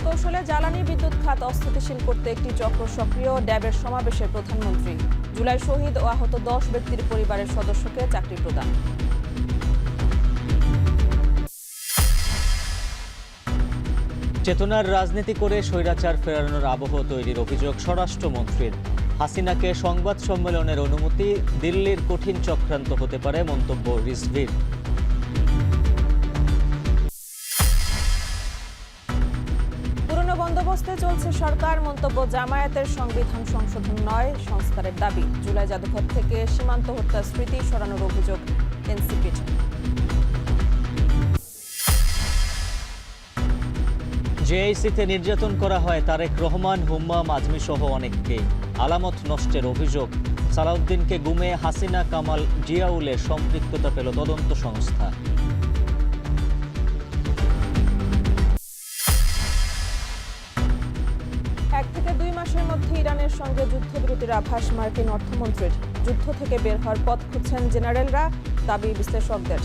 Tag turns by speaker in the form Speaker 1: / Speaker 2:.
Speaker 1: কৌশলে জ্বালানি বিদ্যুৎ খাত অস্থিতিশীল করতে একটি চক্র সক্রিয়, ড্যাবের সমাবেশে প্রধানমন্ত্রী। জুলাই শহীদ ও আহত 10 ব্যক্তির পরিবারের সদস্যকে চাকরি প্রদান।
Speaker 2: চেতনার রাজনীতি করে স্বৈরাচার ফেরানোর আবহ তৈরির অভিযোগ স্বরাষ্ট্রমন্ত্রীর। হাসিনাকে সংবাদ সম্মেলনের অনুমতি, দিল্লির কঠিন চক্রান্ত হতে পারে মন্তব্য রিজভির।
Speaker 1: পুরনো বন্দোবস্তে চলছে সরকার, মন্তব্য জামায়াতের। সংবিধান সংশোধন নয়, সংস্কারের দাবি। জুলাই জাদুঘর থেকে সীমান্ত হত্যার স্মৃতি সরানোর অভিযোগ এনসিপির।
Speaker 2: জেআইসিতে নির্যাতন করা হয় তারেক রহমান, হুম্মাম আজমি সহ অনেককে। আলামত নষ্টের অভিযোগ। সালাউদ্দিনকে গুমে হাসিনা, কামাল, জিয়াউলের সম্পৃক্ততা পেল তদন্ত সংস্থা।
Speaker 1: 1 থেকে 2 মাসের মধ্যে ইরানের সঙ্গে যুদ্ধবিরতির আভাস মার্কিন অর্থমন্ত্রীর। যুদ্ধ থেকে বের হওয়ার পথ খুঁজছেন জেনারেলরা, দাবি বিশ্লেষকদের।